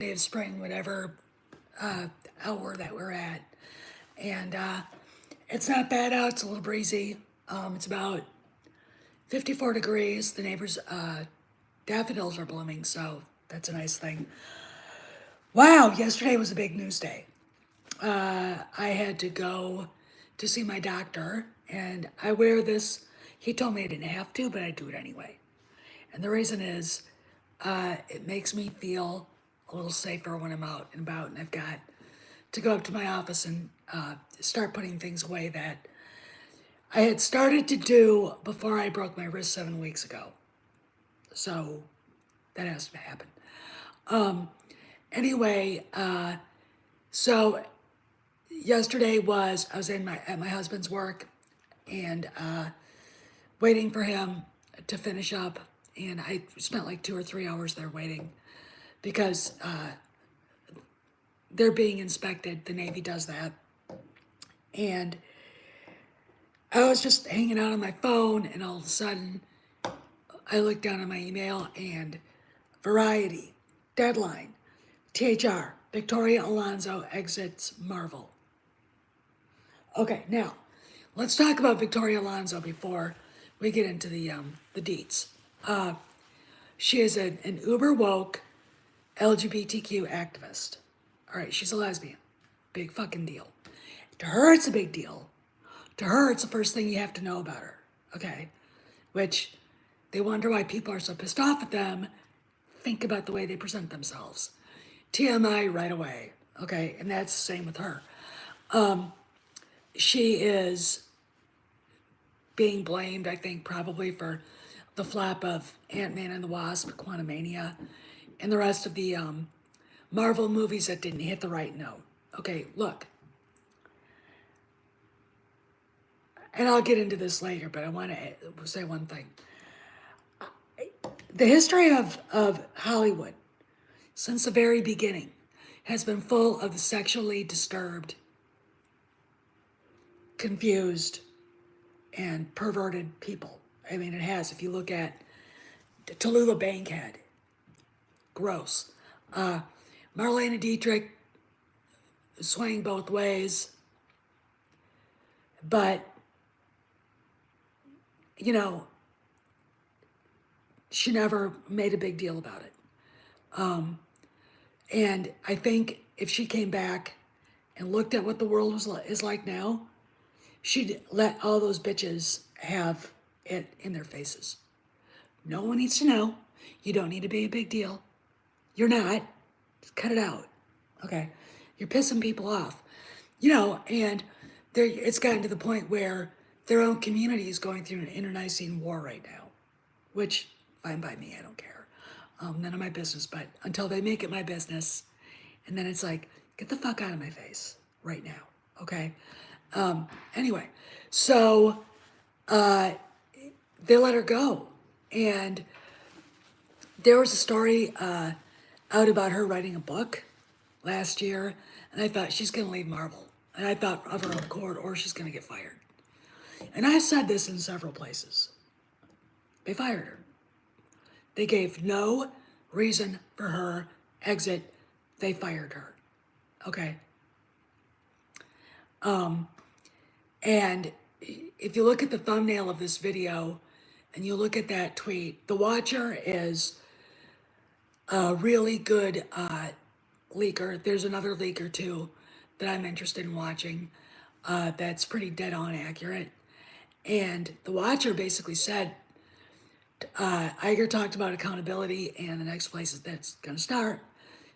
day of spring, whatever hour that we're at. And it's not bad out. It's a little breezy. It's about 54 degrees. The neighbors' daffodils are blooming, so that's a nice thing. Wow, yesterday was a big news day. I had to go to see my doctor, and I wear this. He told me I didn't have to, but I do it anyway. And the reason is it makes me feel a little safer when I'm out and about, and I've got to go up to my office and start putting things away that I had started to do before I broke my wrist 7 weeks ago. So that has to happen. Anyway, so yesterday I was at my husband's work and waiting for him to finish up, and I spent like 2 or 3 hours there waiting because they're being inspected. The Navy does that. And I was just hanging out on my phone, and all of a sudden, I looked down at my email, and Variety, Deadline, THR, Victoria Alonso exits Marvel. Okay, now, let's talk about Victoria Alonso before we get into the deets. She is an uber woke LGBTQ activist. All right, she's a lesbian. Big fucking deal. To her, it's a big deal. To her, it's the first thing you have to know about her. Okay? Which they wonder why people are so pissed off at them. Think about the way they present themselves. TMI right away. Okay? And that's the same with her. She is being blamed, I think, probably for the flop of Ant-Man and the Wasp, Quantumania, and the rest of the Marvel movies that didn't hit the right note. Okay, look. And I'll get into this later, but I want to say one thing. The history of Hollywood, since the very beginning, has been full of the sexually disturbed, confused, and perverted people. I mean, it has. If you look at Tallulah Bankhead, gross. Marlene Dietrich, swaying both ways. But, you know, she never made a big deal about it. And I think if she came back and looked at what the world is like now, she'd let all those bitches have it in their faces. No one needs to know. You don't need to be a big deal. You're not. Just cut it out. Okay? You're pissing people off. You know, and it's gotten to the point where their own community is going through an internecine war right now, which, fine by me, I don't care. None of my business, but until they make it my business, and then it's like, get the fuck out of my face right now, okay? Anyway, so they let her go, and there was a story out about her writing a book last year, and I thought she's gonna leave Marvel, and I thought of her own accord, or she's gonna get fired. And I've said this in several places. They fired her. They gave no reason for her exit. They fired her. Okay. And if you look at the thumbnail of this video and you look at that tweet, The Watcher is a really good leaker. There's another leaker too that I'm interested in watching that's pretty dead on accurate. And The Watcher basically said, Iger talked about accountability, and the next place that's going to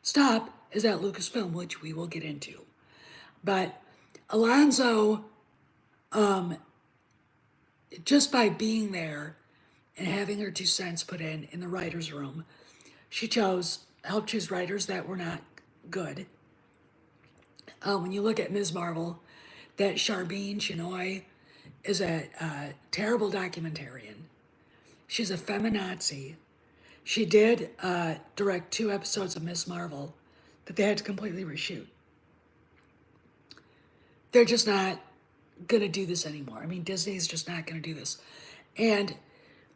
stop is at Lucasfilm, which we will get into. But Alonso, just by being there and having her 2 cents put in the writer's room, she helped choose writers that were not good. When you look at Ms. Marvel, that Charbine Chenoy is a terrible documentarian. She's a feminazi. She did direct 2 episodes of Miss Marvel that they had to completely reshoot. They're just not going to do this anymore. I mean, Disney's just not going to do this. And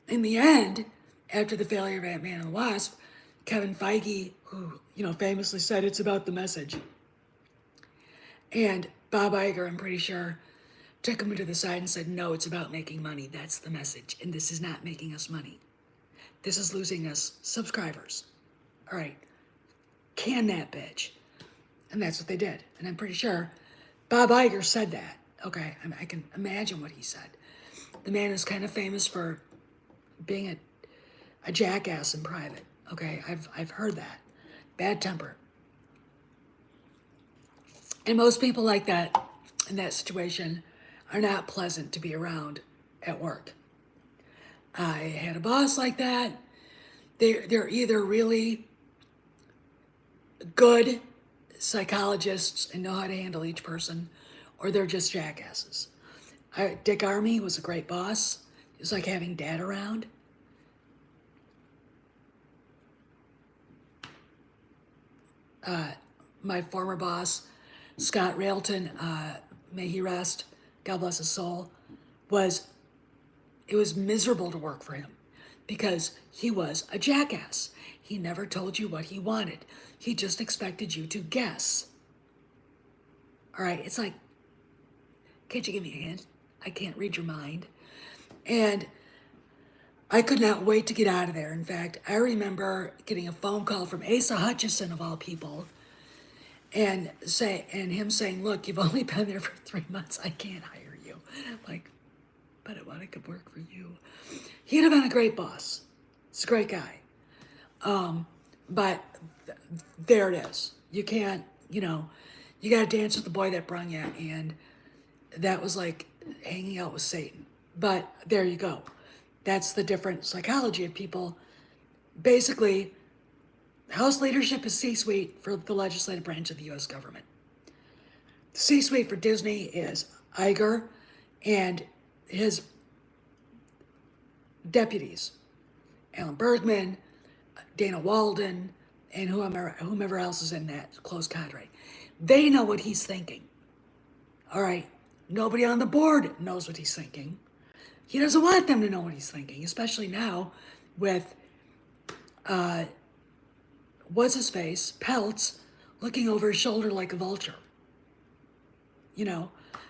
in the end, after the failure of Ant-Man and the Wasp, Kevin Feige, who, famously said it's about the message. And Bob Iger, I'm pretty sure, took him to the side and said, no, it's about making money. That's the message. And this is not making us money. This is losing us subscribers. All right. Can that bitch. And that's what they did. And I'm pretty sure Bob Iger said that. Okay. I can imagine what he said. The man is kind of famous for being a jackass in private. Okay. I've heard that. Bad temper. And most people like that in that situation are not pleasant to be around at work. I had a boss like that. They're either really good psychologists and know how to handle each person, or they're just jackasses. Dick Armey was a great boss. It was like having dad around. My former boss, Scott Railton, may he rest, God bless his soul, it was miserable to work for him because he was a jackass. He never told you what he wanted. He just expected you to guess. All right, it's like, can't you give me a hint? I can't read your mind. And I could not wait to get out of there. In fact, I remember getting a phone call from Asa Hutchison, of all people, and him saying, look, you've only been there for 3 months. I can't hire you. Like, but I want to work for you. He'd have been a great boss. He's a great guy. But there it is. You can't, you got to dance with the boy that brung you. And that was like hanging out with Satan. But there you go. That's the different psychology of people. Basically, House leadership is C-suite for the legislative branch of the U.S. government. The C-suite for Disney is Iger and his deputies, Alan Bergman, Dana Walden, and whomever else is in that close cadre. They know what he's thinking. All right, nobody on the board knows what he's thinking. He doesn't want them to know what he's thinking, especially now with what's his face, Peltz, looking over his shoulder like a vulture.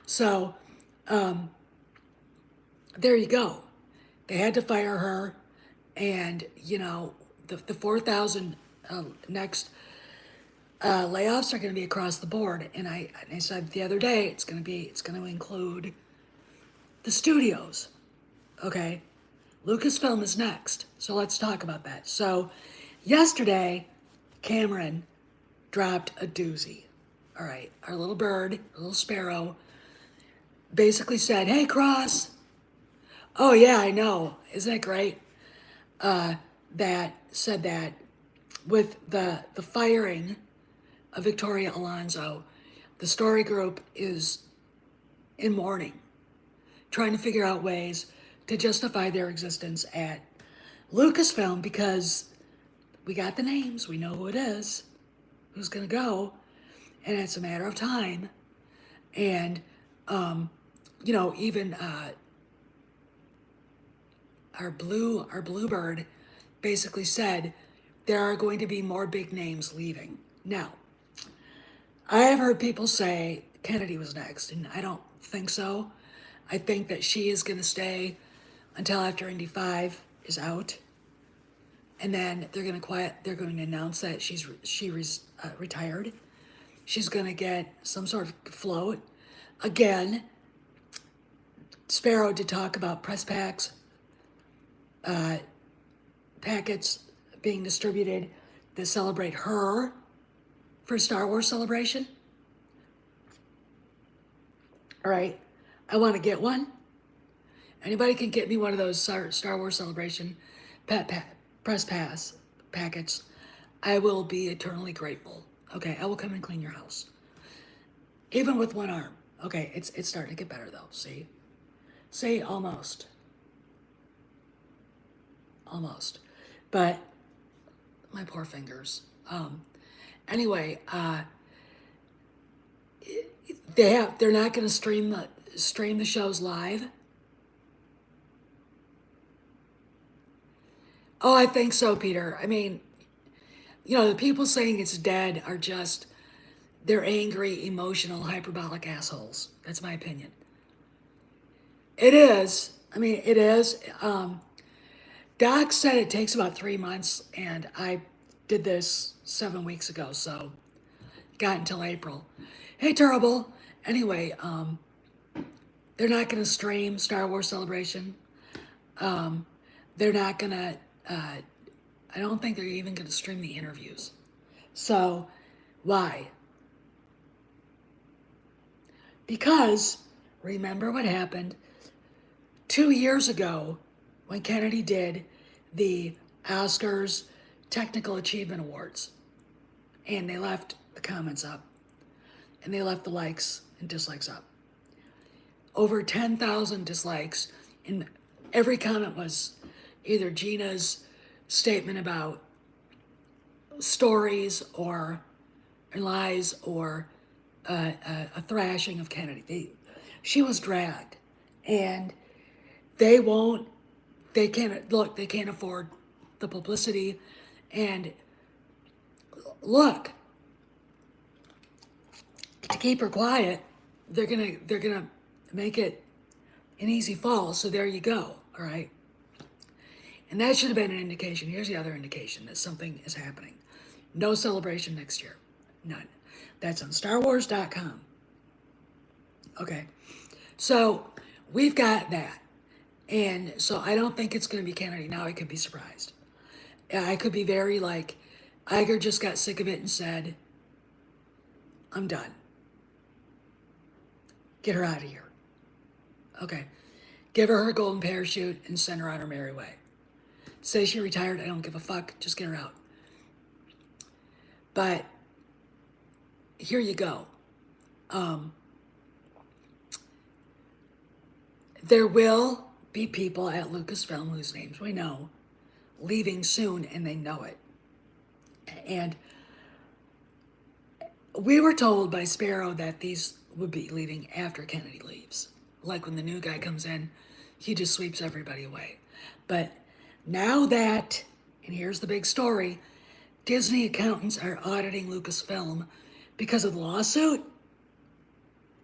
So there you go. They had to fire her, and the 4,000 next layoffs are going to be across the board. And I said the other day it's going to include the studios. Okay, Lucasfilm is next, so let's talk about that. So yesterday, Cameron dropped a doozy. All right, our little bird, our little sparrow, basically said, "Hey, Cross." Oh yeah, I know. Isn't it great? That said that with the firing of Victoria Alonso, the story group is in mourning, trying to figure out ways to justify their existence at Lucasfilm because we got the names, we know who it is, who's going to go, and it's a matter of time. And, even our bluebird basically said there are going to be more big names leaving. Now, I have heard people say Kennedy was next, and I don't think so. I think that she is going to stay until after Indy 5 is out, and then they're going to announce that she retired. She's going to get some sort of float. Again, Sparrow did talk about press packets being distributed that celebrate her for Star Wars Celebration. All right, I want to get one. Anybody can get me one of those Star Wars Celebration press pass packets. I will be eternally grateful. Okay, I will come and clean your house. Even with one arm. Okay, it's starting to get better though, see, almost. But my poor fingers. Anyway, they're not going to stream the shows live. Oh, I think so, Peter. I mean, The people saying it's dead are just, they're angry, emotional, hyperbolic assholes. That's my opinion. It is. I mean, it is. Doc said it takes about 3 months, and I did this 7 weeks ago, so got until April. Hey, Terrible. Anyway, they're not going to stream Star Wars Celebration. They're not going to, I don't think they're even going to stream the interviews. So, why? Because remember what happened 2 years ago when Kennedy did the Oscars Technical Achievement Awards, and they left the comments up, and they left the likes and dislikes up. Over 10,000 dislikes, and every comment was either Gina's statement about stories or lies or a thrashing of Kennedy. She was dragged, and they can't afford the publicity. And look, to keep her quiet, they're gonna make it an easy fall. So there you go. All right. And that should have been an indication. Here's the other indication that something is happening. No celebration next year. None. That's on StarWars.com. Okay. So we've got that. And so I don't think it's going to be Kennedy. Now I could be surprised. I could be very like, Iger just got sick of it and said, I'm done. Get her out of here. Okay. Give her golden parachute and send her on her merry way. Say she retired, I don't give a fuck. Just get her out. But here you go. There will be people at Lucasfilm whose names we know leaving soon, and they know it. And we were told by Sparrow that these would be leaving after Kennedy leaves. Like when the new guy comes in, he just sweeps everybody away. But now that, and here's the big story, Disney accountants are auditing Lucasfilm because of the lawsuit.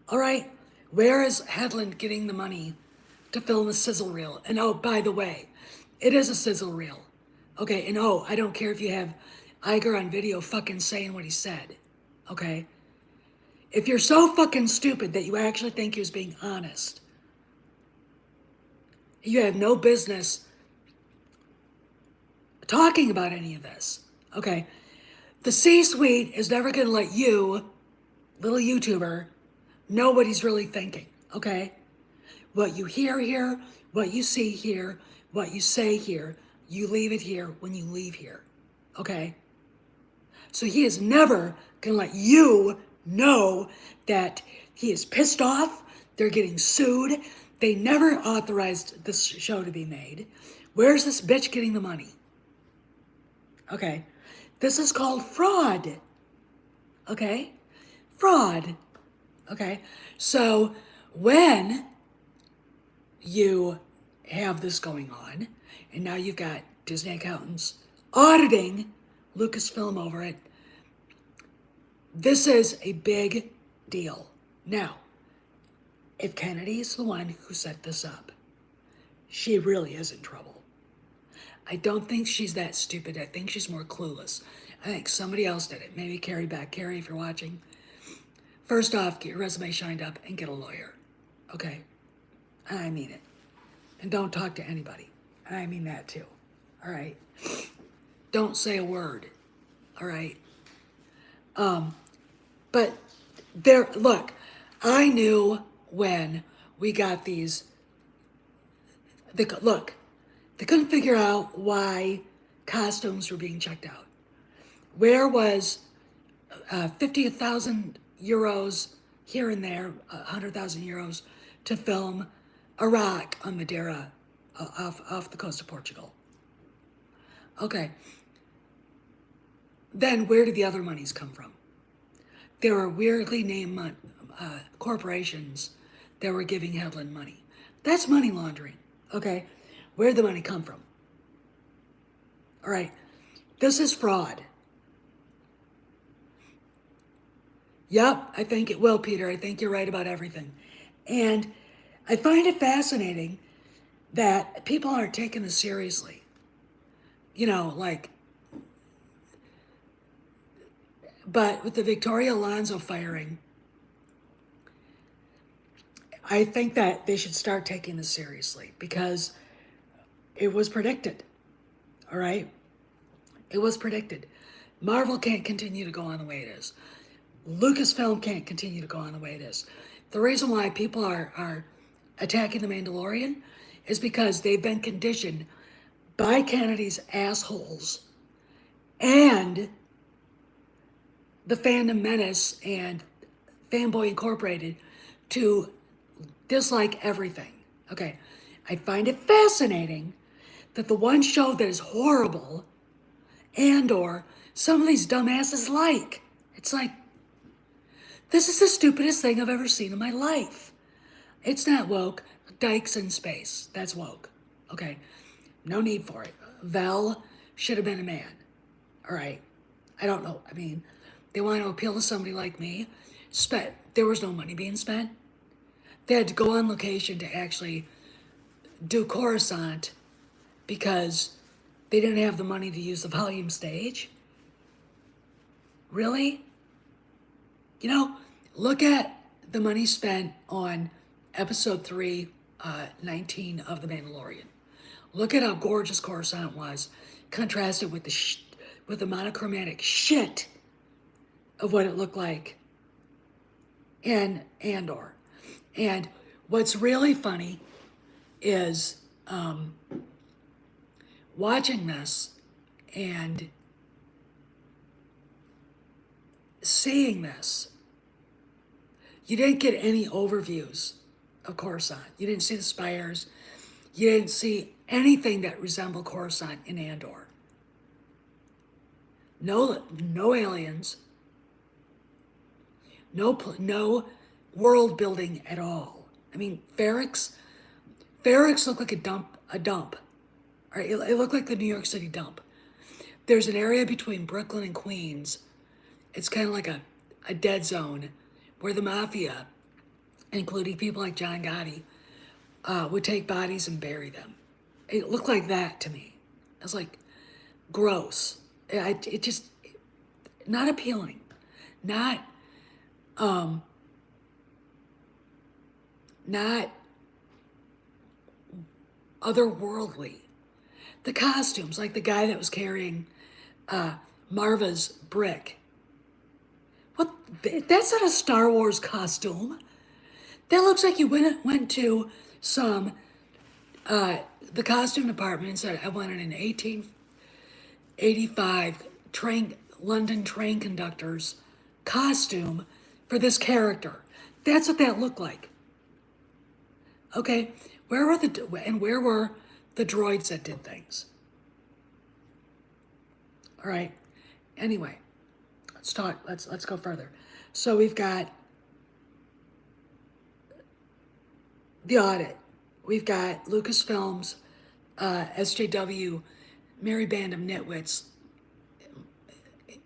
All right, where is Hedlund getting the money to film a sizzle reel? And oh, by the way, it is a sizzle reel. Okay, and oh, I don't care if you have Iger on video fucking saying what he said. Okay? If you're so fucking stupid that you actually think he was being honest, you have no business talking about any of this. Okay? The C-suite is never going to let you, little YouTuber, know what he's really thinking. Okay? What you hear here, what you see here, what you say here, you leave it here when you leave here. Okay? So he is never going to let you know that he is pissed off, they're getting sued, they never authorized this show to be made. Where's this bitch getting the money? Okay? This is called fraud. Okay? Fraud. Okay? So when you have this going on, and now you've got Disney accountants auditing Lucasfilm over it, this is a big deal. Now, if Kennedy is the one who set this up, she really is in trouble. I don't think she's that stupid. I think she's more clueless. I think somebody else did it. Maybe Carrie back. Carrie, if you're watching, first off, get your resume shined up and get a lawyer. Okay? I mean it. And don't talk to anybody. I mean that too. All right? Don't say a word. All right? But there, look, I knew when we got these, they couldn't figure out why costumes were being checked out. Where was 50,000 euros here and there, 100,000 euros to film Iraq on Madeira off the coast of Portugal? Okay. Then where did the other monies come from? There were weirdly named corporations that were giving Hedlund money. That's money laundering, okay? Where did the money come from? All right, this is fraud, Yep, I think it will, Peter. I think you're right about everything. And I find it fascinating that people aren't taking this seriously. You know, like, but with the Victoria Alonso firing, I think that they should start taking this seriously because it was predicted. All right? It was predicted. Marvel can't continue to go on the way it is. Lucasfilm can't continue to go on the way it is. The reason why people are attacking the Mandalorian is because they've been conditioned by Kennedy's assholes and the Fandom Menace and Fanboy Incorporated to dislike everything. Okay, I find it fascinating that the one show that is horrible and or some of these dumbasses like. It's like, this is the stupidest thing I've ever seen in my life. It's not woke. Dykes in space. That's woke. Okay, no need for it. Vel should have been a man. All right. I don't know. I mean, they want to appeal to somebody like me. There was no money being spent. They had to go on location to actually do Coruscant because they didn't have the money to use the volume stage. Really? You know, look at the money spent on episode 3, 19 of The Mandalorian. Look at how gorgeous Coruscant was, contrasted with with the monochromatic shit of what it looked like in Andor. And what's really funny is watching this and seeing this. You didn't get any overviews of Coruscant. You didn't see the spires. You didn't see anything that resembled Coruscant in Andor. No aliens. No world building at all. I mean, Ferrix looked like a dump. All right, it looked like the New York City dump. There's an area between Brooklyn and Queens. It's kind of like a dead zone where the mafia, including people like John Gotti, would take bodies and bury them. It looked like that to me. I was like, gross. It just, not appealing. Not otherworldly. The costumes, like the guy that was carrying Marva's brick. What? That's not a Star Wars costume. That looks like you went to the costume department and said, I wanted an 1885 London train conductor's costume for this character. That's what that looked like. Okay, where were the droids that did things? All right. Anyway, let's talk. Let's go further. So we've got the audit. We've got Lucasfilm's SJW, merry band of nitwits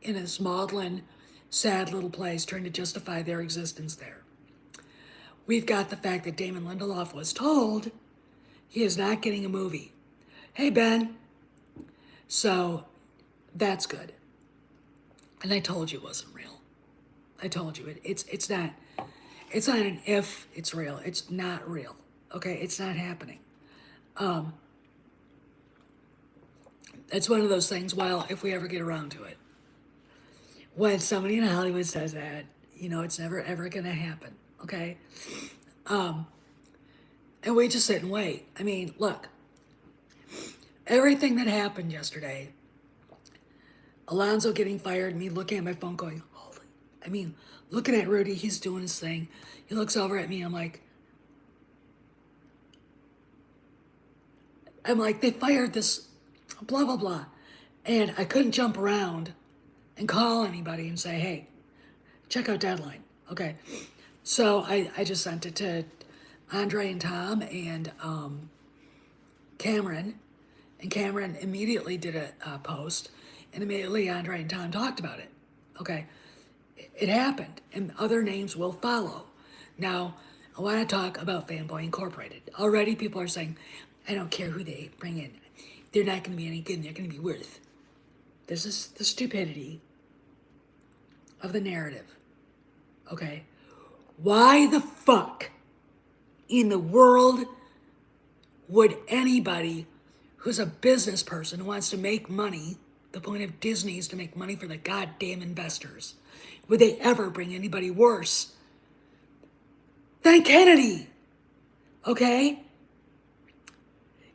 in this maudlin, sad little place trying to justify their existence there. We've got the fact that Damon Lindelof was told he is not getting a movie. Hey, Ben. So that's good. And I told you it wasn't real. I told you it's not an if it's real. It's not real. Okay, it's not happening. It's one of those things, well, if we ever get around to it. When somebody in Hollywood says that, you know, it's never ever gonna happen. Okay? And we just sit and wait. I mean, look. Everything that happened yesterday, Alonso getting fired, me looking at my phone going, holy, I mean, looking at Rudy, he's doing his thing. He looks over at me, I'm like, they fired this blah, blah, blah. And I couldn't jump around and call anybody and say, hey, check out Deadline. Okay. So I just sent it to Andre and Tom and Cameron. And Cameron immediately did a post. And immediately Andre and Tom talked about it. Okay. It happened, and other names will follow. Now, I want to talk about Fanboy Incorporated. Already people are saying, I don't care who they bring in. They're not going to be any good, and they're going to be worth. This is the stupidity of the narrative. Okay? Why the fuck in the world would anybody who's a business person who wants to make money, the point of Disney is to make money for the goddamn investors, would they ever bring anybody worse than Kennedy? Okay?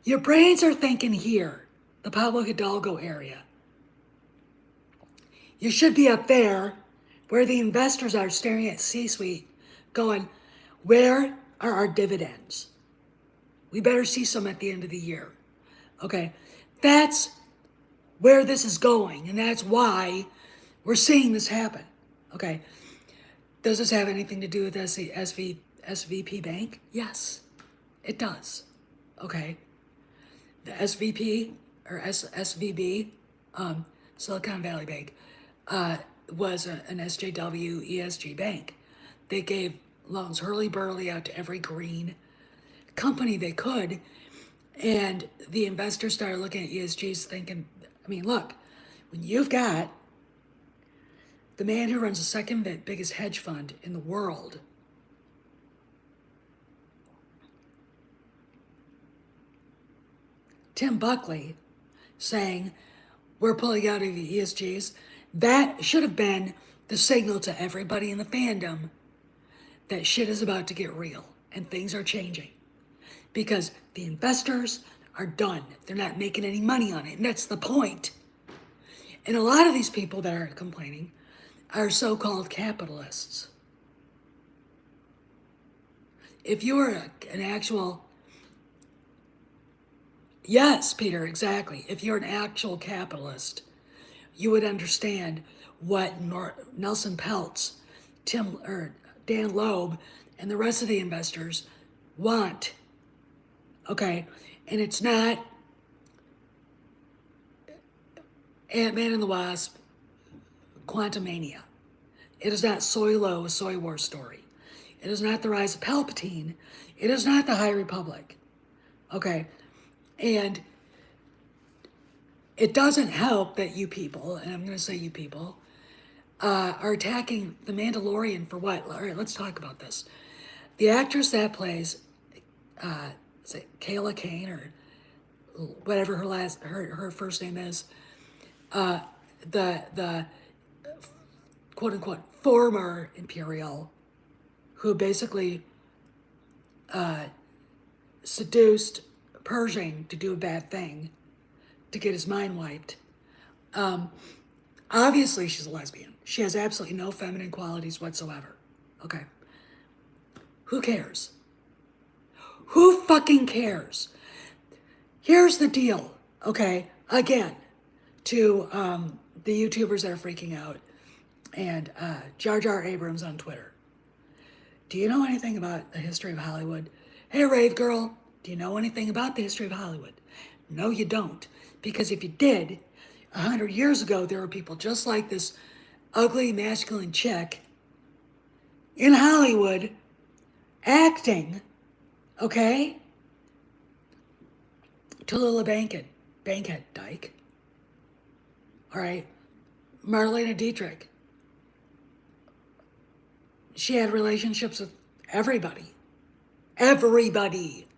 Your brains are thinking here, the Pablo Hidalgo area. You should be up there where the investors are staring at C-suite going, where are our dividends? We better see some at the end of the year. Okay? That's where this is going, and that's why we're seeing this happen. Okay? Does this have anything to do with SVP Bank? Yes, it does. Okay? The SVP or SVB, Silicon Valley Bank, was an SJW ESG bank. They gave loans hurly-burly out to every green company they could, and the investors started looking at ESGs thinking, I mean, look, when you've got the man who runs the second biggest hedge fund in the world Tim Buckley saying, we're pulling out of the ESGs, that should have been the signal to everybody in the fandom that shit is about to get real and things are changing. Because the investors are done. They're not making any money on it, and that's the point. And a lot of these people that are complaining are so-called capitalists. If you're an actual... Yes, Peter, exactly. If you're an actual capitalist, you would understand what Nelson Peltz, Dan Loeb, and the rest of the investors want. Okay? And it's not Ant-Man and the Wasp, Quantumania. It is not Soy Lo, a Soy War story. It is not the rise of Palpatine. It is not the High Republic. Okay? And it doesn't help that you people, and I'm going to say you people, are attacking the Mandalorian for what? All right, let's talk about this. The actress that plays, is it Kayla Kane or whatever her first name is, the quote unquote former Imperial, who basically seduced Pershing to do a bad thing, to get his mind wiped. Obviously, she's a lesbian. She has absolutely no feminine qualities whatsoever. Okay. Who cares? Who fucking cares? Here's the deal, okay? Again, to the YouTubers that are freaking out and Jar Jar Abrams on Twitter. Do you know anything about the history of Hollywood? Hey, Rave Girl, do you know anything about the history of Hollywood? No, you don't. Because if you did, 100 years ago, there were people just like this ugly, masculine chick in Hollywood acting, okay? Tallulah Bankhead Dyke. All right? Marlena Dietrich. She had relationships with everybody. Everybody.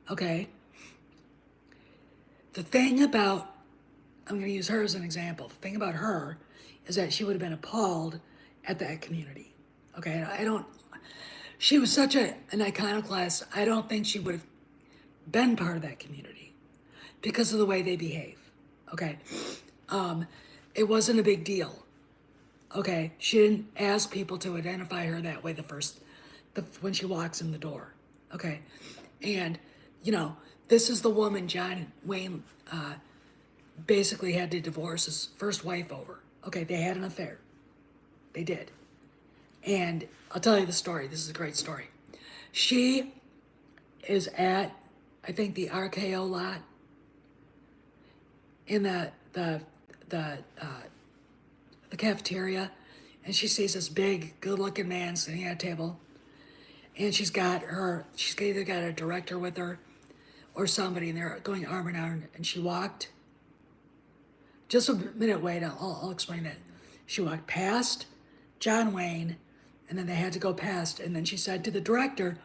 Okay? The thing about, I'm going to use her as an example. The thing about her is that she would have been appalled at that community. Okay? She was such an iconoclast, I don't think she would have been part of that community because of the way they behave. Okay? It wasn't a big deal. Okay? She didn't ask people to identify her that way when she walks in the door. Okay? And, this is the woman John Wayne basically had to divorce his first wife over. Okay, they had an affair. They did. And I'll tell you the story. This is a great story. She is at, I think, the RKO lot in the cafeteria, and she sees this big, good-looking man sitting at a table, and she's either got a director with her or somebody, and they're going arm in arm, and she walked, just a minute, wait, I'll explain it. She walked past John Wayne, and then they had to go past, and then she said to the director,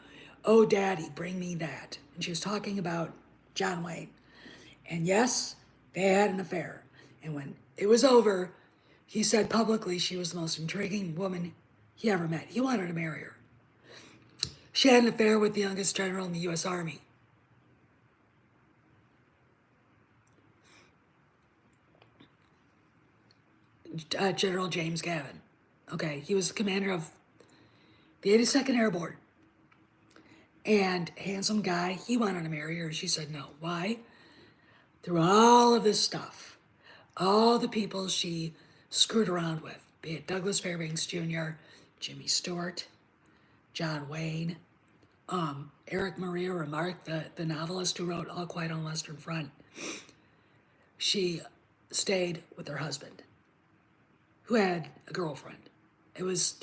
"Oh, Daddy, bring me that." And she was talking about John Wayne. And yes, they had an affair. And when it was over, he said publicly she was the most intriguing woman he ever met. He wanted to marry her. She had an affair with the youngest general in the U.S. Army. General James Gavin. Okay, he was commander of the 82nd Airborne. And handsome guy, he wanted to marry her. She said no. Why? Through all of this stuff, all the people she screwed around with, be it Douglas Fairbanks Jr., Jimmy Stewart, John Wayne, Eric Maria Remarque, the novelist who wrote All Quiet on the Western Front, she stayed with her husband, who had a girlfriend. It was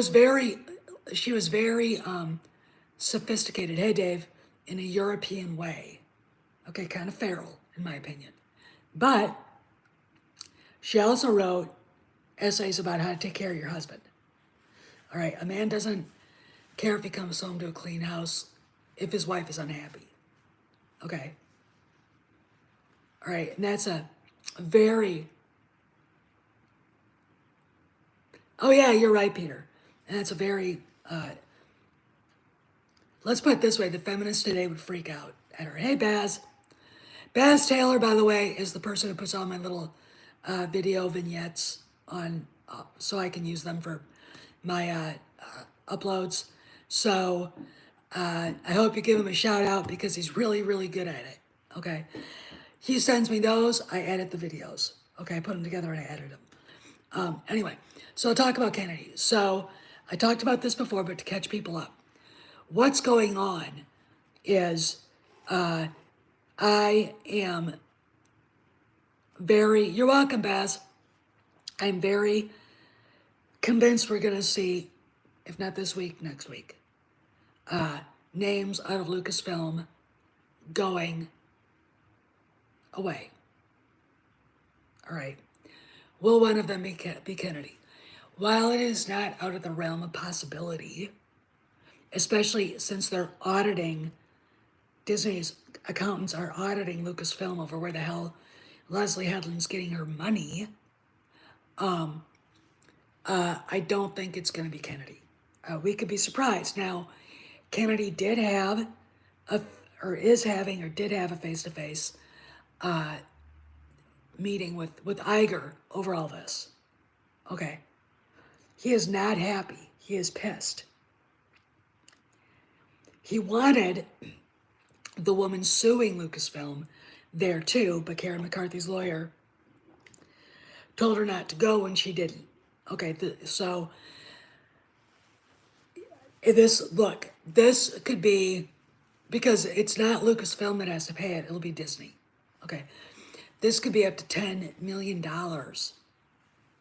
very, she was very sophisticated, hey Dave, in a European way. Okay, kind of feral, in my opinion. But she also wrote essays about how to take care of your husband. All right, a man doesn't care if he comes home to a clean house if his wife is unhappy. Okay. All right, and that's a very, oh yeah, you're right, Peter. And that's a very, let's put it this way, the feminists today would freak out at her. Hey, Baz. Baz Taylor, by the way, is the person who puts all my little video vignettes on, so I can use them for my uploads. So I hope you give him a shout out because he's really, really good at it. Okay. He sends me those. I edit the videos. Okay. I put them together and I edit them. Anyway, so I'll talk about Kennedy. So I talked about this before, but to catch people up, what's going on is I am very, you're welcome, Baz. I'm very convinced we're going to see, if not this week, next week, names out of Lucasfilm going away. All right. Will one of them be Kennedy? While it is not out of the realm of possibility, especially since they're auditing, Disney's accountants are auditing Lucasfilm over where the hell Leslie Headland's getting her money, I don't think it's going to be Kennedy. We could be surprised. Now, Kennedy did have did have a face-to-face meeting with Iger over all this. Okay. He is not happy. He is pissed. He wanted the woman suing Lucasfilm there too, but Karen McCarthy's lawyer told her not to go when she didn't. Okay, so this could be, because it's not Lucasfilm that has to pay it, it'll be Disney. Okay, this could be up to $10 million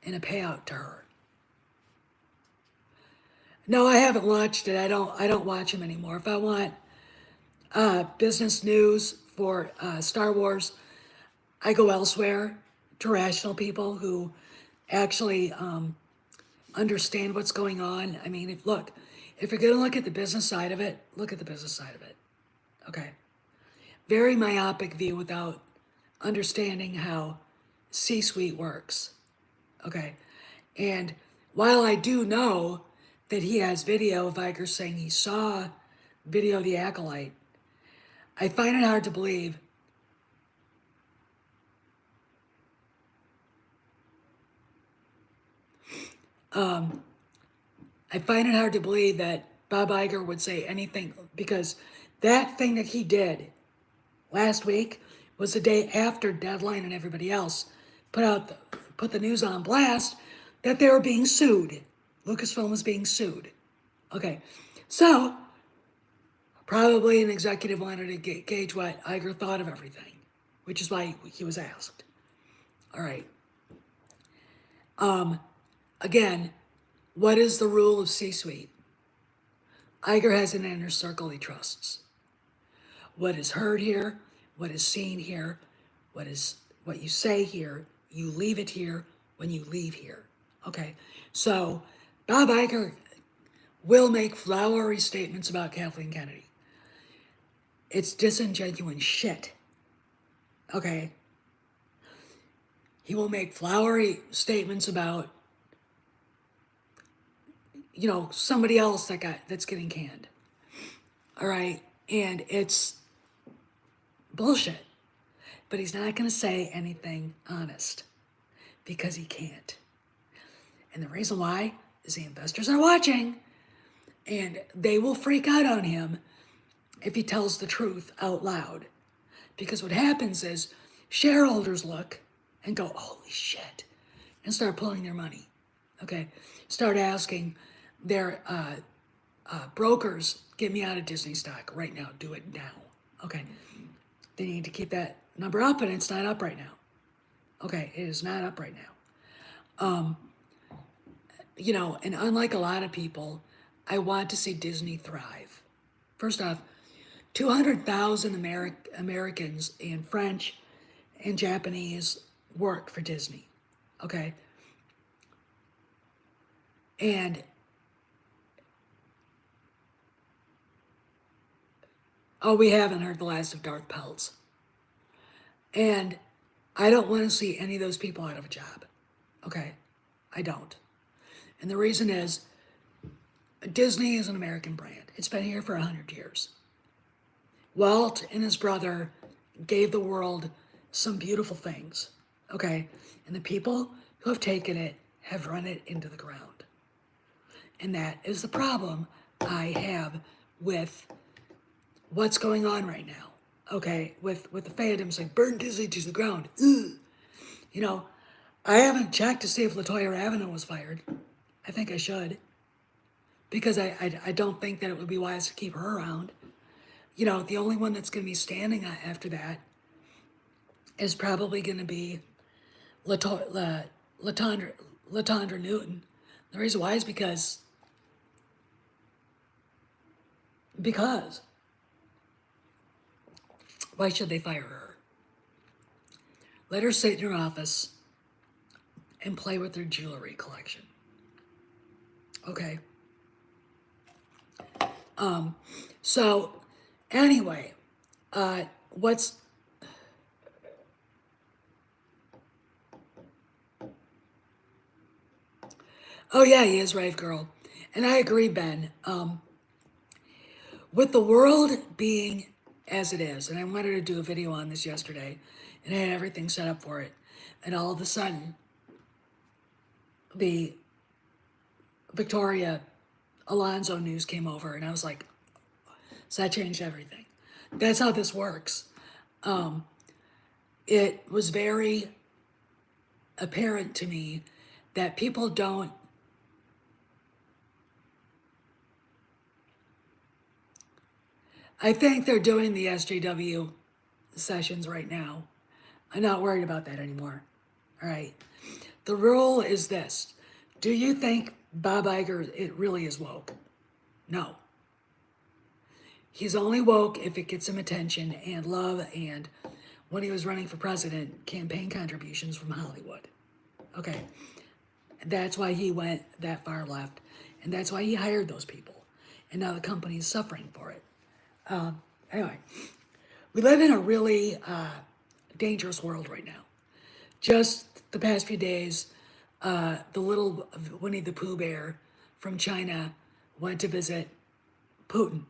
in a payout to her. No, I haven't watched it. I don't watch them anymore. If I want business news for Star Wars, I go elsewhere to rational people who actually understand what's going on. I mean, if you're going to look at the business side of it, look at the business side of it. Okay. Very myopic view without understanding how C-suite works. Okay. And while I do know that he has video of Iger saying he saw video of the Acolyte, I find it hard to believe that Bob Iger would say anything, because that thing that he did last week was the day after Deadline and everybody else put the news on blast that they were being sued. Lucasfilm was being sued. Okay, so probably an executive wanted to gauge what Iger thought of everything, which is why he was asked. All right. Again, what is the rule of C-suite? Iger has an inner circle he trusts. What is heard here, what is seen here, what you say here, you leave it here when you leave here. Okay, so Bob Iger will make flowery statements about Kathleen Kennedy. It's disingenuous shit. Okay, he will make flowery statements about, somebody else that's getting canned. All right, and it's bullshit. But he's not going to say anything honest because he can't. And the reason why is the investors are watching, and they will freak out on him if he tells the truth out loud. Because what happens is shareholders look and go, holy shit, and start pulling their money. Okay, start asking their brokers, get me out of Disney stock right now, do it now. Okay, they need to keep that number up, and it's not up right now. Okay, it is not up right now. And unlike a lot of people, I want to see Disney thrive. First off, 200,000 Americans and French and Japanese work for Disney. Okay, and we haven't heard the last of Darth Peltz. And I don't want to see any of those people out of a job. Okay, I don't. And the reason is Disney is an American brand. It's been here for 100 years. Walt and his brother gave the world some beautiful things. Okay, and the people who have taken it have run it into the ground. And that is the problem I have with what's going on right now. Okay, with the fandoms like burn Disney to the ground. Ugh. I haven't checked to see if LaToya Ravenel was fired. I think I should. Because I don't think that it would be wise to keep her around. The only one that's going to be standing after that is probably going to be Latondra Newton. The reason why is because why should they fire her? Let her sit in her office and play with her jewelry collection. Okay. So anyway, oh yeah, he is right, girl. And I agree, Ben. With the world being as it is, and I wanted to do a video on this yesterday, and I had everything set up for it, and all of a sudden, the Victoria Alonso news came over, and I was like, so that changed everything. That's how this works. It was very apparent to me that people don't I think they're doing the SJW sessions right now. I'm not worried about that anymore. All right. The rule is this. Do you think Bob Iger, it really is woke? No. He's only woke if it gets him attention and love, and when he was running for president, campaign contributions from Hollywood. Okay. That's why he went that far left, and that's why he hired those people. And now the company is suffering for it. Anyway, we live in a really dangerous world right now. Just the past few days, the little Winnie the Pooh bear from China went to visit Putin.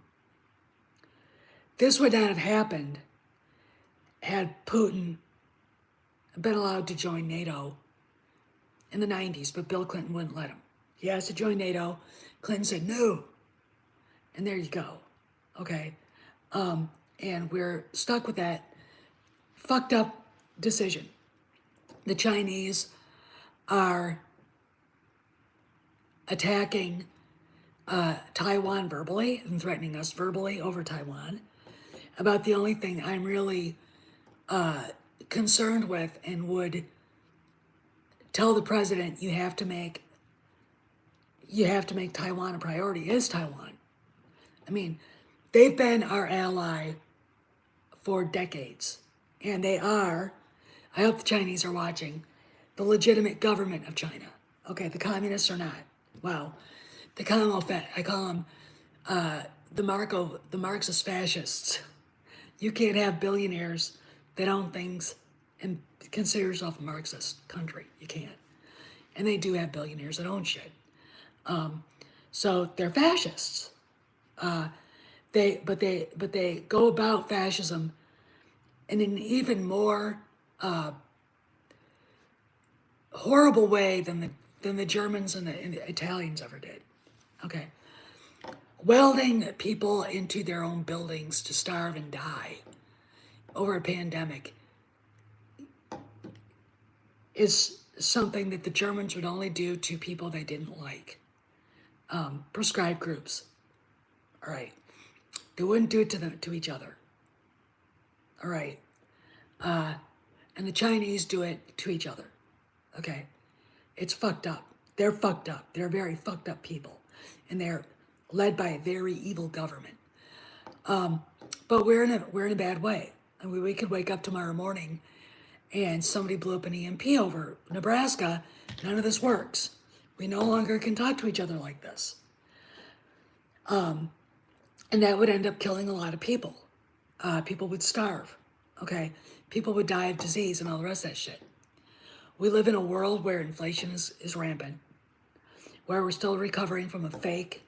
This would not have happened had Putin been allowed to join NATO in the 90s, but Bill Clinton wouldn't let him. He asked to join NATO. Clinton said no. And there you go. Okay. And we're stuck with that fucked up decision. The Chinese are attacking Taiwan verbally and threatening us verbally over Taiwan. About the only thing I'm really concerned with and would tell the president you have to make you have to make Taiwan a priority is Taiwan. I mean, they've been our ally for decades. And they are, I hope the Chinese are watching, the legitimate government of China. Okay, the communists are not. Wow. They call them, I call them the Marxist fascists. You can't have billionaires that own things and consider yourself a Marxist country. You can't. And they do have billionaires that own shit. So they're fascists. They go about fascism in an even more horrible way than the Germans and the Italians ever did. Okay, welding people into their own buildings to starve and die over a pandemic is something that the Germans would only do to people they didn't like. Prescribed groups. All right. They wouldn't do it to each other. All right. And the Chinese do it to each other. Okay. It's fucked up. They're fucked up. They're very fucked up people. And they're led by a very evil government. But we're in a bad way. I mean, we could wake up tomorrow morning and somebody blew up an EMP over Nebraska. None of this works. We no longer can talk to each other like this. And that would end up killing a lot of people. People would starve, okay? People would die of disease and all the rest of that shit. We live in a world where inflation is rampant, where we're still recovering from a fake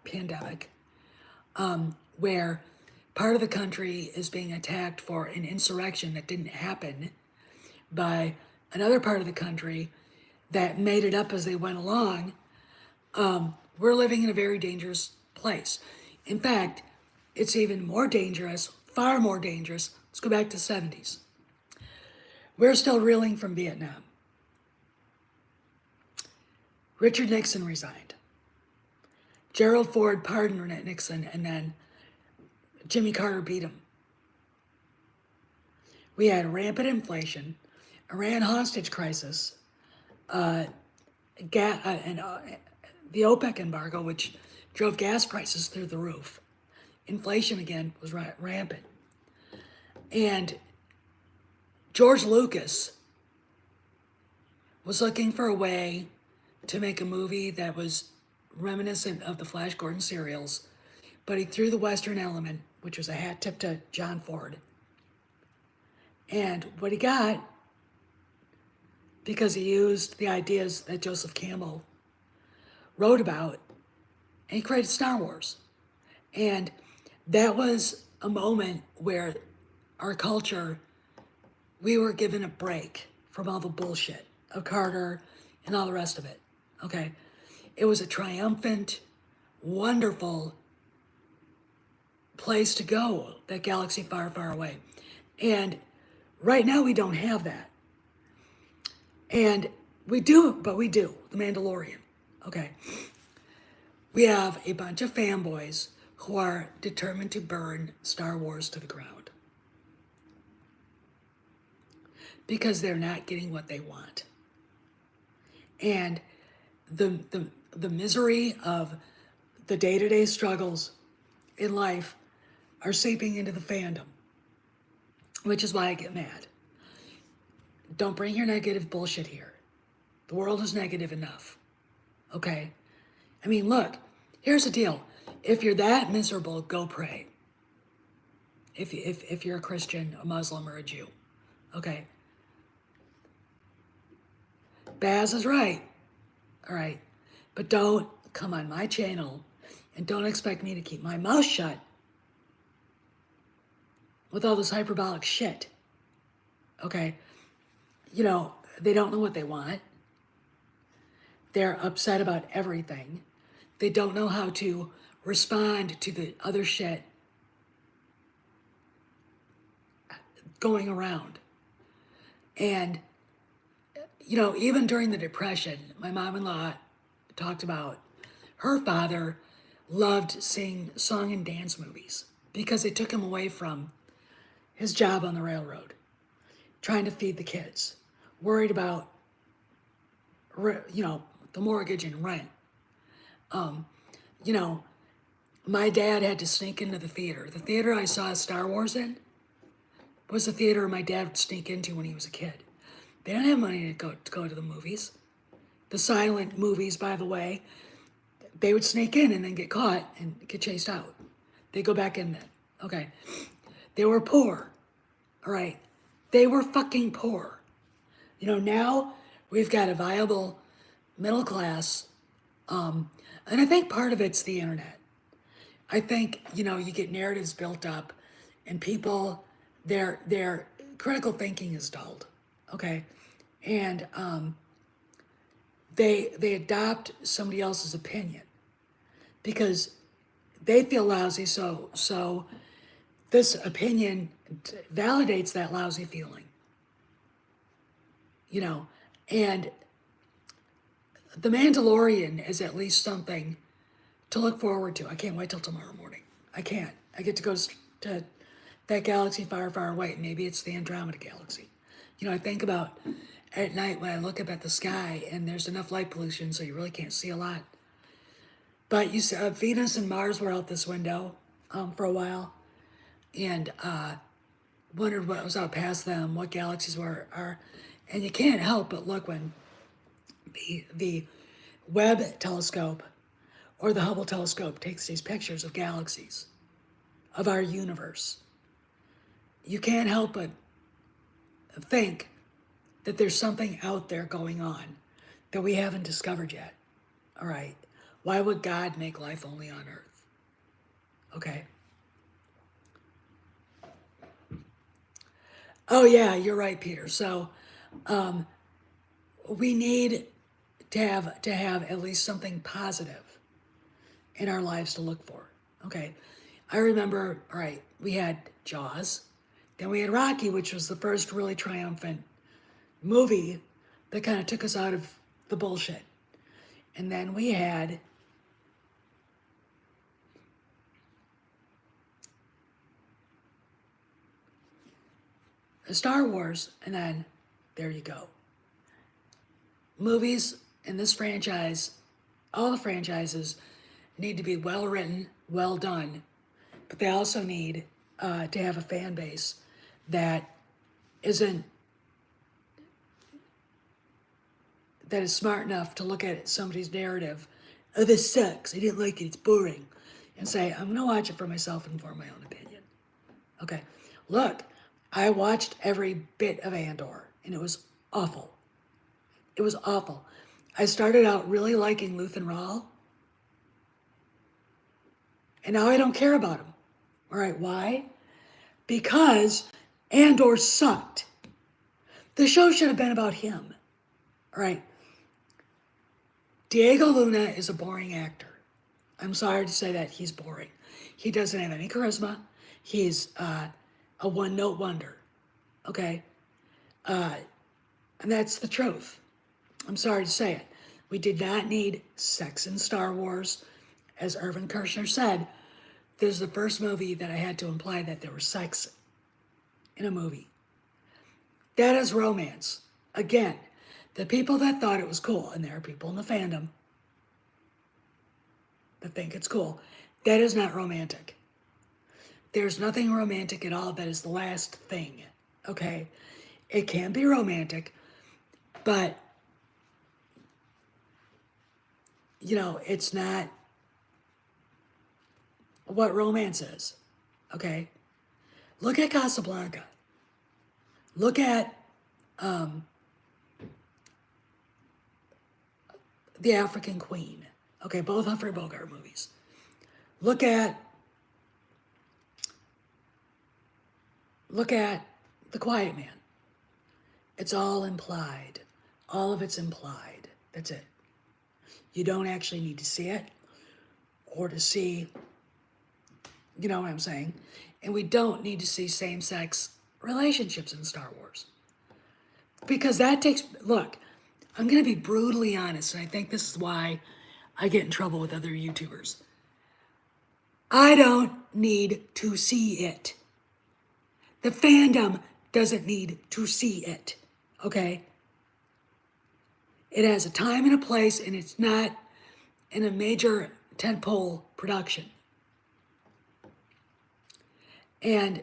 pandemic, where part of the country is being attacked for an insurrection that didn't happen by another part of the country that made it up as they went along. We're living in a very dangerous place. In fact, it's even more dangerous, far more dangerous. Let's go back to the 70s. We're still reeling from Vietnam. Richard Nixon resigned. Gerald Ford pardoned Nixon, and then Jimmy Carter beat him. We had rampant inflation, Iran hostage crisis, the OPEC embargo, which drove gas prices through the roof. Inflation again was rampant. And George Lucas was looking for a way to make a movie that was reminiscent of the Flash Gordon serials, but he threw the Western element, which was a hat tip to John Ford. And what he got, because he used the ideas that Joseph Campbell wrote about, and he created Star Wars. And that was a moment where our culture, we were given a break from all the bullshit of Carter and all the rest of it. Okay? It was a triumphant, wonderful place to go, that galaxy far, far away. And right now we don't have that. And we do, but we do. The Mandalorian. Okay? We have a bunch of fanboys who are determined to burn Star Wars to the ground. Because they're not getting what they want. And the misery of the day-to-day struggles in life are seeping into the fandom, which is why I get mad. Don't bring your negative bullshit here. The world is negative enough, okay? I mean, look, here's the deal. If you're that miserable, go pray. If you're a Christian, a Muslim, or a Jew, okay? Baz is right, all right? But don't come on my channel and don't expect me to keep my mouth shut with all this hyperbolic shit, okay? You know, they don't know what they want. They're upset about everything. They don't know how to respond to the other shit going around. And, you know, even during the Depression, my mom-in-law talked about her father loved seeing song and dance movies because they took him away from his job on the railroad, trying to feed the kids, worried about, you know, the mortgage and rent You know, my dad had to sneak into the theater. The theater I saw Star Wars in was the theater my dad would sneak into when he was a kid. They didn't have money to go to the movies. The silent movies, by the way, they would sneak in and then get caught and get chased out. They go back in then. Okay. They were poor. All right. They were fucking poor. Now we've got a viable middle class. And I think part of it's the internet. I think, you get narratives built up and people, their critical thinking is dulled. Okay. And they adopt somebody else's opinion because they feel lousy. So this opinion validates that lousy feeling. And The Mandalorian is at least something to look forward to. I can't wait till tomorrow morning. I can't. I get to go to that galaxy far, far away. Maybe it's the Andromeda Galaxy. I think about at night when I look up at the sky and there's enough light pollution so you really can't see a lot. But you see, Venus and Mars were out this window for a while, and wondered what was out past them, what galaxies are, and you can't help but look when the Webb telescope or the Hubble telescope takes these pictures of galaxies, of our universe. You can't help but think that there's something out there going on that we haven't discovered yet. All right. Why would God make life only on Earth? Okay. Oh yeah, you're right, Peter. So we need to have at least something positive in our lives to look for. Okay. I remember, all right, we had Jaws, then we had Rocky, which was the first really triumphant movie that kind of took us out of the bullshit. And then we had Star Wars, and then there you go. Movies in this franchise, all the franchises need to be well written, well done, but they also need to have a fan base that is smart enough to look at somebody's narrative. Oh, this sucks. I didn't like it. It's boring. And say, I'm going to watch it for myself and form my own opinion. Okay. Look, I watched every bit of Andor, and it was awful. It was awful. I started out really liking Luthen Rawl, and now I don't care about him. All right, why? Because Andor sucked. The show should have been about him. All right. Diego Luna is a boring actor. I'm sorry to say that he's boring. He doesn't have any charisma. He's a one-note wonder. Okay? And that's the truth. I'm sorry to say it. We did not need sex in Star Wars. As Irvin Kershner said, this is the first movie that I had to imply that there was sex in a movie. That is romance. Again, the people that thought it was cool, and there are people in the fandom that think it's cool, that is not romantic. There's nothing romantic at all. That is the last thing. Okay? It can be romantic, but it's not what romance is. Okay? Look at Casablanca. Look at The African Queen. Okay, both Humphrey Bogart movies. Look at The Quiet Man. It's all implied. All of it's implied. That's it. You don't actually need to see it or to see, you know what I'm saying? And we don't need to see same-sex relationships in Star Wars. Because that takes, look, I'm going to be brutally honest, and I think this is why I get in trouble with other YouTubers. I don't need to see it. The fandom doesn't need to see it, okay? It has a time and a place, and it's not in a major tentpole production. And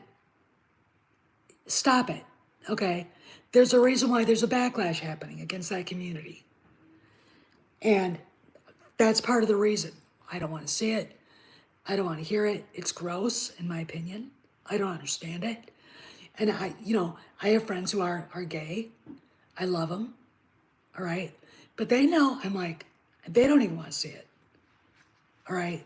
stop it, okay? There's a reason why there's a backlash happening against that community. And that's part of the reason. I don't want to see it. I don't want to hear it. It's gross, in my opinion. I don't understand it. And I have friends who are gay. I love them, all right? But they know, I'm like, they don't even want to see it, all right?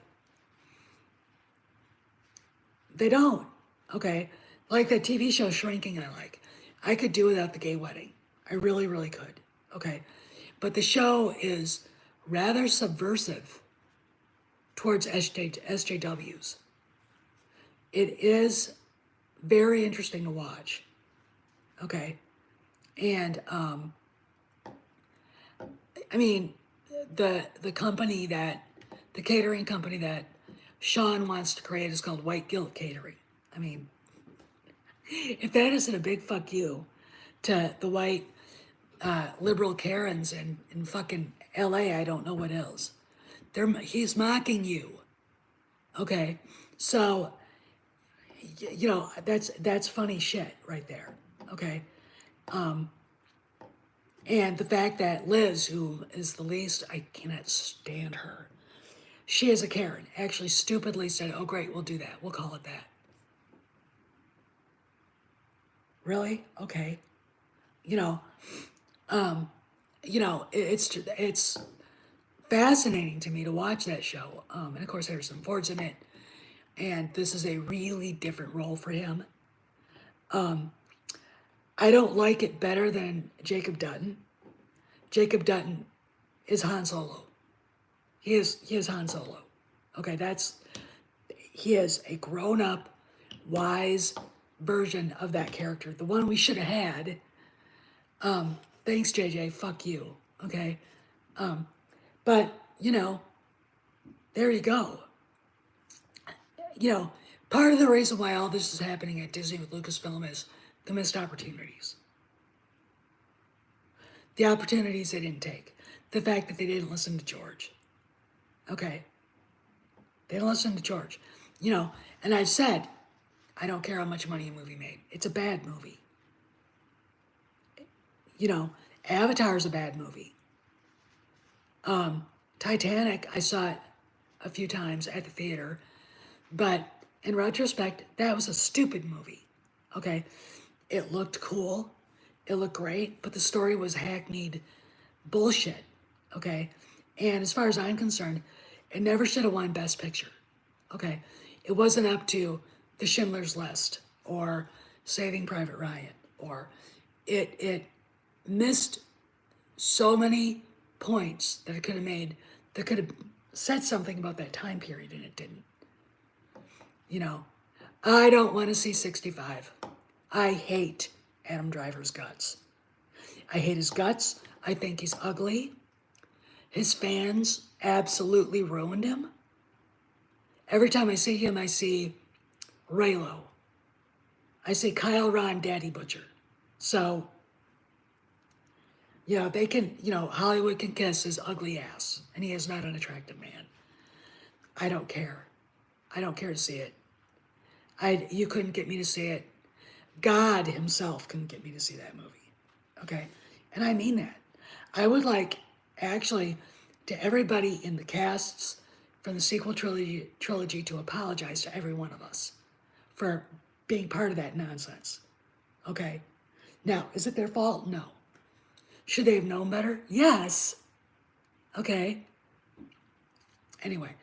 They don't, okay? Like that TV show Shrinking I like. I could do without the gay wedding. I really, really could, okay? But the show is rather subversive towards SJWs. It is very interesting to watch, okay? And, I mean, the catering company that Sean wants to create is called White Guilt Catering. I mean, if that isn't a big fuck you to the white liberal Karens in fucking LA, I don't know what else. He's mocking you. Okay, so that's funny shit right there. Okay, and the fact that Liz, who is the least, I cannot stand her. She is a Karen. Actually, stupidly said, "Oh great, we'll do that. We'll call it that." Really? Okay. You know, it's fascinating to me to watch that show. And of course, Harrison Ford's in it, and this is a really different role for him. I don't like it better than Jacob Dutton. Jacob Dutton is Han Solo. He is Han Solo. Okay, he is a grown-up, wise version of that character. The one we should have had. Thanks, JJ. Fuck you. Okay. But, there you go. Part of the reason why all this is happening at Disney with Lucasfilm is the missed opportunities. The opportunities they didn't take. The fact that they didn't listen to George. Okay. They didn't listen to George. And I've said, I don't care how much money a movie made. It's a bad movie. Avatar's a bad movie. Titanic, I saw it a few times at the theater, but in retrospect, that was a stupid movie. Okay, it looked cool, it looked great, but the story was hackneyed bullshit. Okay, and as far as I'm concerned, it never should have won Best Picture. Okay, it wasn't up to The Schindler's List or Saving Private Ryan, or it missed so many points that it could have made, that could have said something about that time period, and it didn't. I don't want to see 65. I hate Adam Driver's guts. I hate his guts. I think he's ugly. His fans absolutely ruined him. Every time I see him, I see Raylo. I see Kyle Ron Daddy Butcher. So, they can, Hollywood can kiss his ugly ass, and he is not an attractive man. I don't care. I don't care to see it. You couldn't get me to see it. God himself couldn't get me to see that movie. Okay? And I mean that. I would like, actually, to everybody in the casts from the sequel trilogy to apologize to every one of us for being part of that nonsense. Okay? Now, is it their fault? No. Should they have known better? Yes. Okay. Anyway,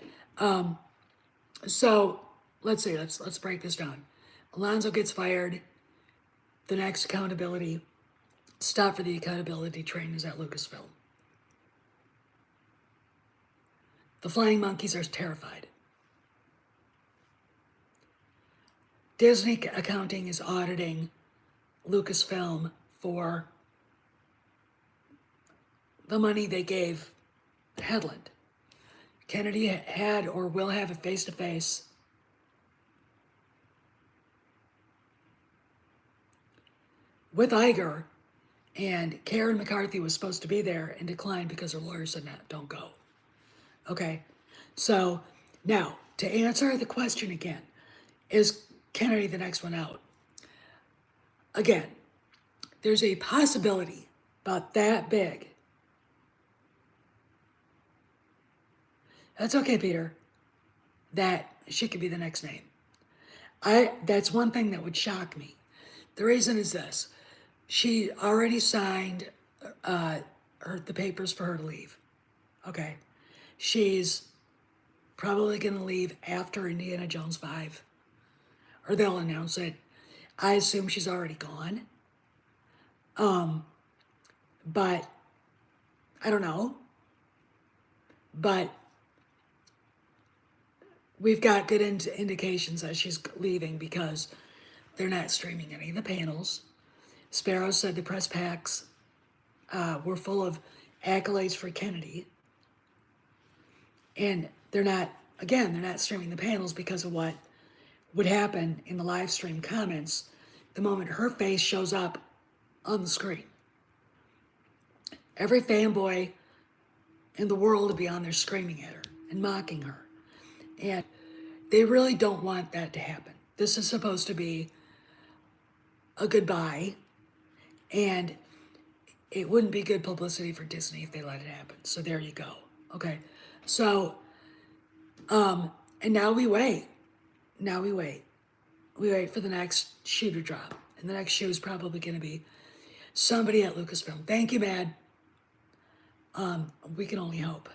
so let's see. Let's break this down. Alonso gets fired. The next accountability stop for the accountability train is at Lucasfilm. The flying monkeys are terrified. Disney accounting is auditing Lucasfilm for the money they gave Headland. Kennedy had or will have a face-to-face with Iger, and Karen McCarthy was supposed to be there and declined because her lawyer said, no, don't go. Okay. So now to answer the question again, is Kennedy the next one out? Again, there's a possibility about that big. That's okay, Peter. That she could be the next name. That's one thing that would shock me. The reason is this. She already signed the papers for her to leave. Okay. She's probably going to leave after Indiana Jones 5, or they'll announce it. I assume she's already gone. But I don't know. But we've got good indications that she's leaving because they're not streaming any of the panels. Sparrow said the press packs were full of accolades for Kennedy. And they're not streaming the panels because of what would happen in the live stream comments the moment her face shows up on the screen. Every fanboy in the world would be on there screaming at her and mocking her. And they really don't want that to happen. This is supposed to be a goodbye, and it wouldn't be good publicity for Disney if they let it happen. So there you go. Okay. So, and now we wait. Now we wait. We wait for the next shoe to drop. And the next shoe is probably going to be somebody at Lucasfilm. Thank you, Mad. We can only hope.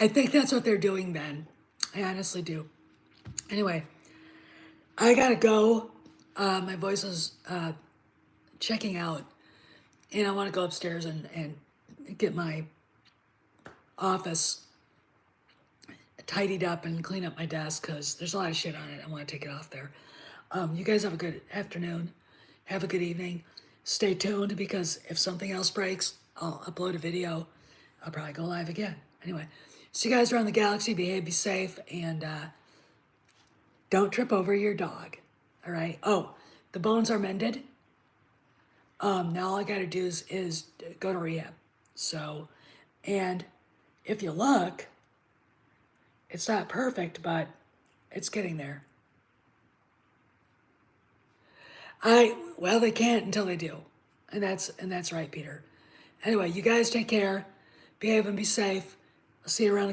I think that's what they're doing, Ben. I honestly do. Anyway, I gotta go. My voice is checking out, and I want to go upstairs and get my office tidied up and clean up my desk because there's a lot of shit on it. I want to take it off there. You guys have a good afternoon. Have a good evening. Stay tuned because if something else breaks, I'll upload a video. I'll probably go live again. Anyway, see you guys around the galaxy. Behave, be safe, and don't trip over your dog. All right. Oh, the bones are mended. Now all I gotta do is go to rehab. So, and if you look, it's not perfect, but it's getting there. Well, they can't until they do. And that's right, Peter. Anyway, you guys take care. Behave and be safe. I'll see you around